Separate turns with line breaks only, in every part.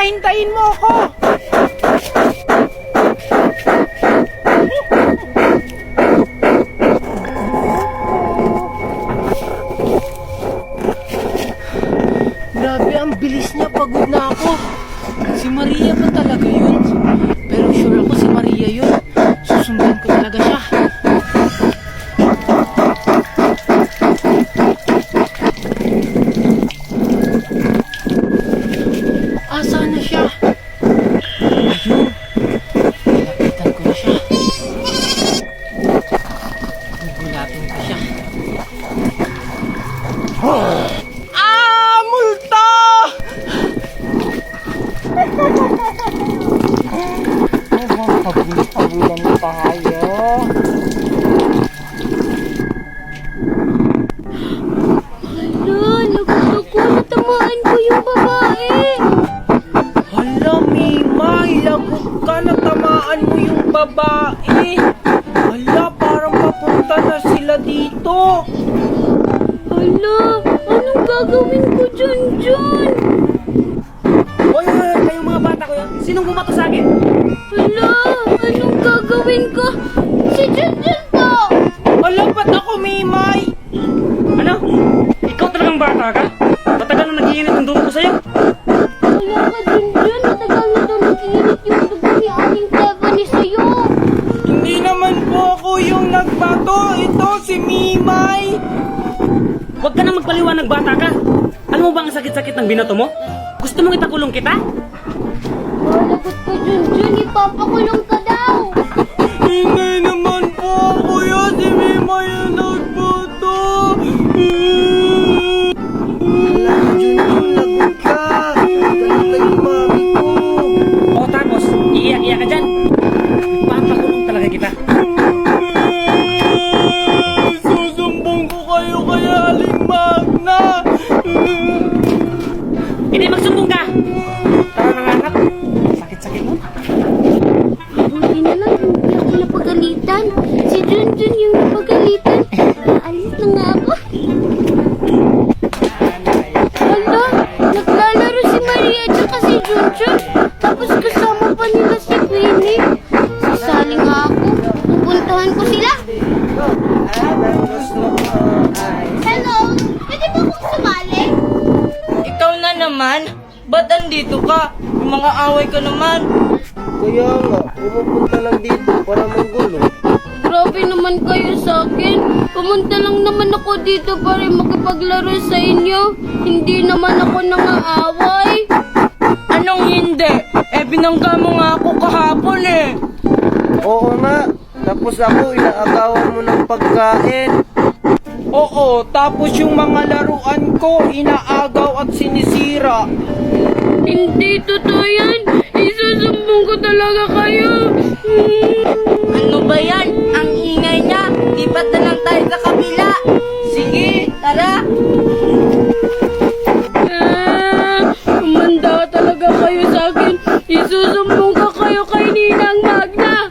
hintayin mo ako. Grabe, ang bilis niya. Pagod na ako. Si Maria ba talaga yun? Pero sure ako si Maria yun. Susundan ko talaga siya. Asa na siya? Ayun. Lapitan ko na siya. Gugulatin ko siya. Multo! Habul-habulan tayo.
Natamaan ko yung babae.
Hala, Mimay, lagot ka, natamaan mo yung babae. Hala, parang papunta na sila dito.
Hala, anong gagawin ko dyan?
Oy, kayong mga bata ko yan. Sinong bumato sa akin?
Hala, anong gagawin ko? Si Jun po!
Hala, ba't ako, Mimay?
Ano? Ikaw talagang bata ka? Matagal na nag-iinit ang dugo ko sa'yo.
Wala ka Jun. Matagal na daw nag-iinit yung dugo ni aling Stephanie sa'yo.
Hindi naman po ako yung nagbato. Ito, si Mimay.
Huwag ka na magpaliwanag, bata ka. Alam mo ba ang sakit-sakit ng binato mo? Gusto mong ipakulong kita?
Malagot ka Jun. Ipapakulong ka daw.
Hindi naman po ako yun. Si Mimay yung nagbato. Lagot ka. Ganun yung mami ko.
O tapos, iiyak-iyak ka dyan. Ipapakulong talaga kita.
Susumbong ko kayo kay Aling Magna.
Hindi, magsumbong ka! Tara na nga, anak. Sakit-sakit mo.
Buti na lang hindi ako napagalitan. Si Jun yung napagalitan. Naalis na nga ako. Hala, naglalaro si Maria at si Jun. Tapos kasama pa nila si Queenie. Sasali nga ako. Pupuntahan ko sila. Hello, pwede ba akong sumali?
Ikaw na naman? Ba't andito ka? Yung mga away ka naman.
Kaya nga, pumupunta lang dito para manggulo.
Grabe naman kayo sa akin. Pumunta lang naman ako dito para makipaglaro sa inyo. Hindi naman ako nangaaway.
Anong hindi? Binangga mo nga ako kahapon eh.
Oo nga, tapos ako inaagawan mo ng pagkain.
Oo, tapos yung mga laruan ko, inaagaw at sinisira.
Hindi totoo yan. Isusumbong ko talaga kayo.
Ano ba yan? Ang ingay niya. Lipat na lang tayo sa kabila. Sige, tara.
Kumanda talaga kayo sa akin. Isusumbong ko kayo kay Ninang Magna.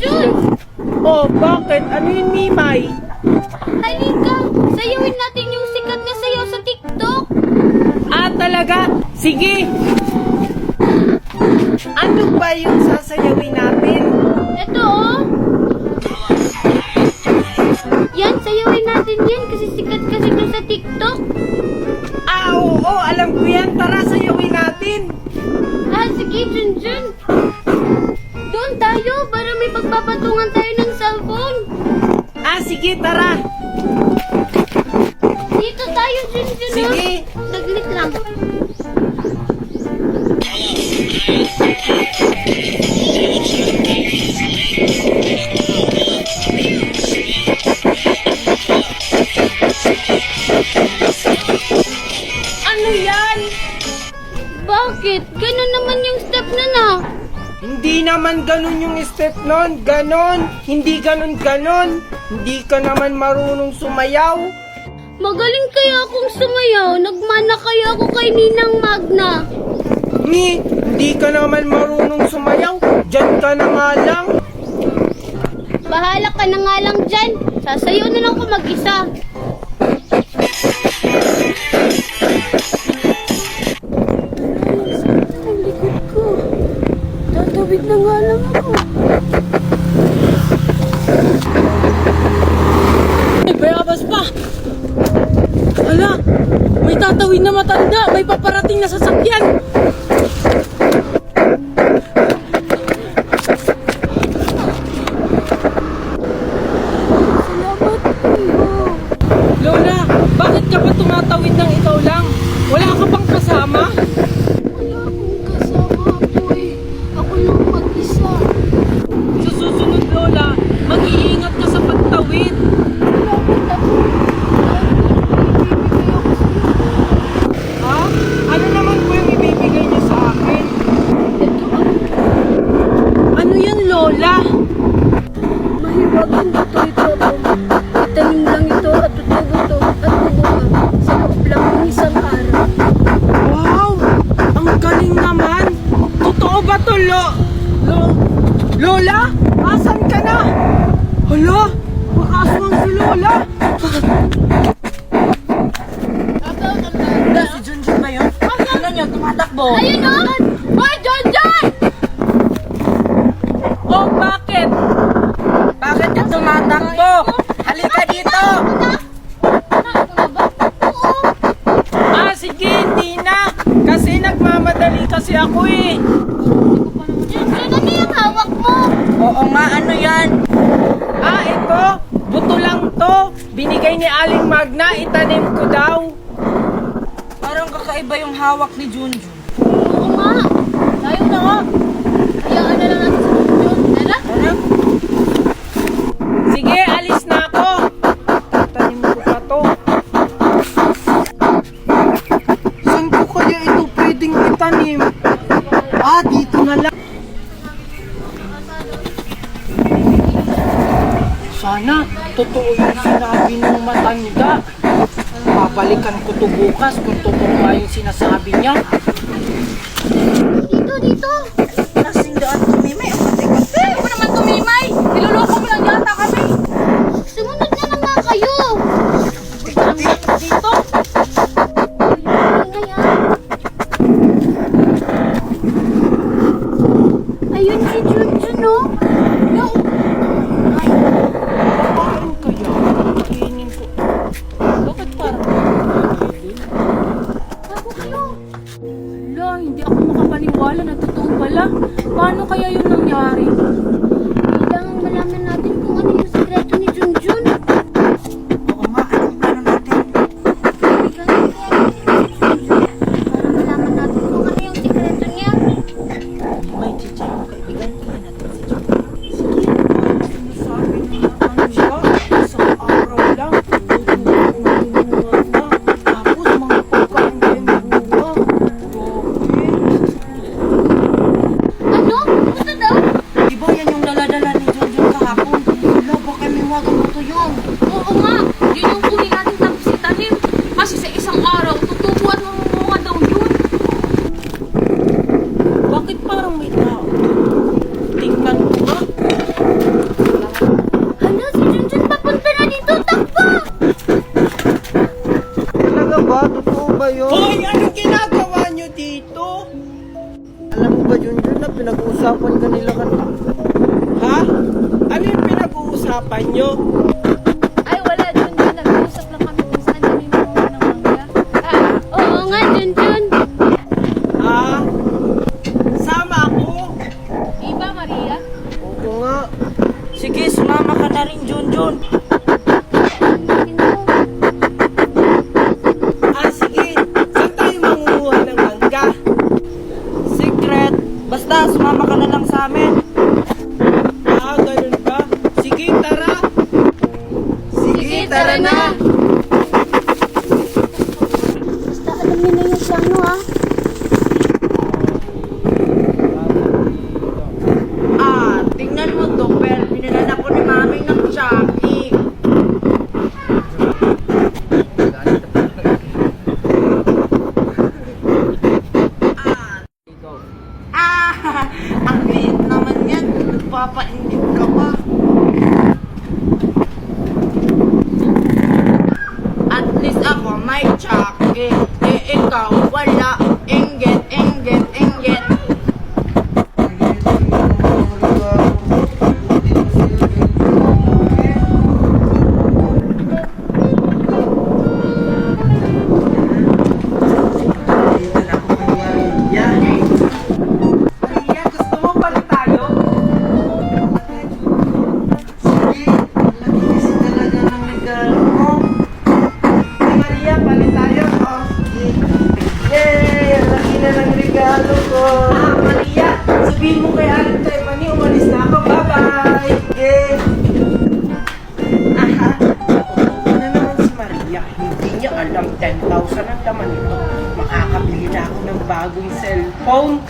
Jun!
Oh, bakit? Ano yun, Mimay?
Halika, sayawin natin yung sikat na sayaw sa TikTok.
Talaga? Sige! Ano ba yung sasayawin natin?
Ito Yan, sayawin natin yan kasi sikat kasi ito sa TikTok.
Oo, alam ko yan. Tara, sayawin natin.
Sige, Jun. Doon tayo para may pagpapatungan tayo ng cellphone.
Sige, tara.
Dito tayo, Jun.
Sige.
Saglit lang.
Ano yan?
Bakit? Ganun naman yung step na.
Hindi naman ganun yung step nun. Ganon. Hindi ganon. Hindi ka naman marunong sumayaw.
Magaling kaya akong sumayaw. Nagmana kaya ako kay Ninang Magna.
Hindi ka naman marunong sumayaw. Diyan ka na nga lang.
Bahala ka na nga lang dyan. Sasayaw na lang ako mag-isa.
May tatawid na matanda! May paparating na sasakyan!
Salamat po.
Lola, bakit ka ba tumatawid ng ikaw lang? Wala ka bang kasama?
Wala akong kasama po eh. Ako lang mag-isa.
Sa susunod, Lola, mag-iingat ka sa pagtawid.
Salamat ako. Ibibigay ako sa iyo.
Ha? Ano naman po yung ibibigay niyo sa akin?
Ito ang
Ano yan, Lola?
mahiwagang buto ito po. Itanim lang ito at tutubo at bubunga sa loob lang ng isang araw.
Wow! Ang galing naman! Totoo ba to, Lola? Asan ka na? Hala! Makaswang si Lola! Si Junjun ba yun? Ano nyo? Tumatakbo?
Ayun o! Hoy, John John!
Oh, bakit? Bakit ka tumatakbo? Halika dito! Ah, sige, hindi na! Kasi nagmamadali kasi ako eh!
John John, ano yung hawak mo?
Oo nga, ano yan? Ah, ito! Buto lang to! Binigay ni Aling Magna, itanim ko daw! Parang kakaiba yung hawak ni Junjun.
Oo nga. Tayo na nga. Hayaan na lang natin sa John John. Tara.
Ano? Sige, alis na ako! Tanim ko pa to. Saan ko kaya ito pwedeng itanim? Ah, dito na lang. Sana, totoo yung sinabi ng matanda. Babalikan ko to bukas kung totoo nga yung sinasabi niya.
Dito, dito.
Nasindaan tumimay. Ang kate-kate. Ako naman tumimay. Niloloko mo lang yata kami.
Sumunod na lang nga kayo.
Dito?
Ingay ha. Ayun si John John no? No. Ay,
Paano kaya? Kainin ko. Bakit parang
bago kayo.
Wala, hindi ako makapaniwala na totoo pala. Paano kaya yun nangyari?
Kailangan malaman natin kung ano yung sekreto ni John John.
Oo nga, anong plano natin?
Kailangan para malaman natin kung ano yung sekreto niya.
May chicha yung kaibigan. Kaya natin si John.
Sabi niya, ano siya? Isang araw lang. Tutuwa ng bunga na. Tapos mga pagkain din bunga.
Ano? Gusto daw?
Di ba yan yung daladala ni Junjun kahapon? Wala, baka may wagang buto yun.
Oo nga, yun yung kunin natin tapos itanim. Kasi sa isang araw, tutubo at mamumunga daw yun.
Bakit parang may tao? Tingnan ko nga.
Hala, si John John papunta na dito. Takbo!
Talaga ba? Totoo ba yun?
Hoy! Anong ginagawa niyo dito?
Alam mo ba, Junjun, na pinag-uusapan ka nila kanina?
Ha? Ano yung pinag-uusapan niyo?
Ay, wala, John John. Nag-uusap lang kami kung saan kami mamunga ng mangga.
Oo nga, John John.
Ah? Sama ako?
Iba, Maria?
Oo nga.
Sige, sumama ka na rin, Junjun.
Ah, sige. Saan tayo mangunguha ng mangga?
Secret. Basta, sumama ka na lang sa amin.
Ah, ganun ba? Sige, tara.
Sige, tara na.
Basta alam niyo na yung plano ha.
Ah, tingnan mo to, Pel. Binilan ako ni Mami ng Chucky. Ah, ang liit naman yan. Nagpapainit ka pa. At least ako may Chucky. Eh, ikaw wala. Inggit, inggit, inggit.
10,000 ang laman nito. Makakabili na ako ng bagong cellphone.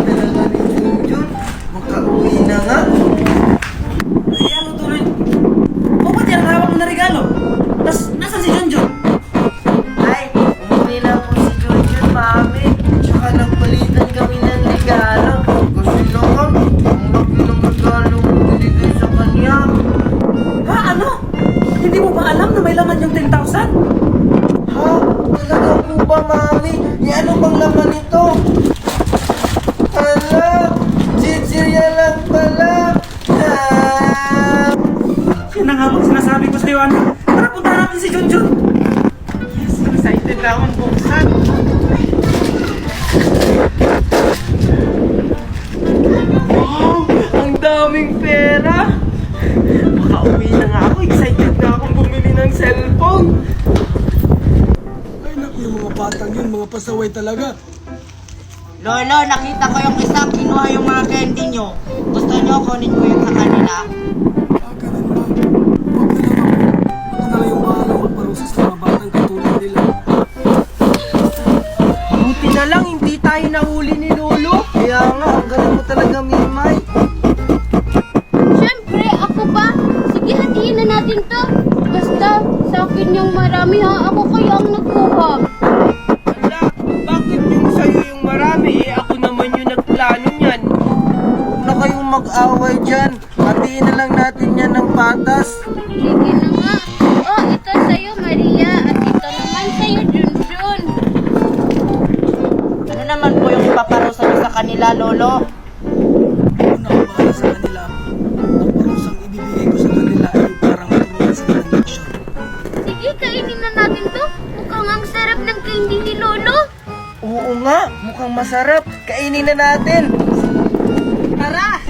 Talaga ni Junjun, makauwi na nga.
Regalo tuloy. O ba't yan ang hawak mo na regalo? Nasaan si Junjun?
Ay, umuwi na po si Junjun, mami. Tsaka nagpalitan kami ng regalo. Kasi naman, ang laki ng regalo ko binigay sa kanya.
Ha? Ano? Hindi mo ba alam na may laman yung 10,000?
Ha? Talaga po ba, mami? Ano bang laman nito? Hala, chichirya lang pala.
Yan ang hawak sinasabi ko sa'yo, anak. Tara, punta natin si Junjun. Yes, excited na akong buksan. Wow, ang daming pera. Makauwi na nga ako. Excited na akong bumili ng cellphone.
Ay naku, yung mga batang yun, mga pasaway talaga.
Lolo, nakita ko yung isa, kinuha yung mga candy nyo. Gusto nyo kunin ko yun sa kanila?
Ah, ganun ba? Huwag na lang ako. Ako na lang yung bahala magparusa sa mga batang katulad nila.
Buti na lang, hindi tayo nahuli ni Lolo.
Kaya nga, ang galing mo talaga, Mimay.
Siyempre, ako pa. Sige, hatiin na natin to. Basta, sa akin yung marami ha. Ako kaya ang nagkuha.
Ala, bakit yung sa'yo yung marami? Ako naman yung nagplano niyan.
Huwag na kayong mag-away dyan. Hatiin na lang natin yan ng patas.
Sige na nga. Oh, ito sa'yo, Maria. At ito naman sa'yo, Junjun.
Ano naman po yung ipaparusa nyo sa kanila, Lolo?
Ako na ang bahala sa kanila. Ang parusang ibibigay ko sa kanila ay parang turuan sa ng leksyon.
Sige, kainin na natin to. Mukhang ang sarap ng candy ni Lolo.
Oo nga, mukhang masarap. Kainin na natin.
Tara!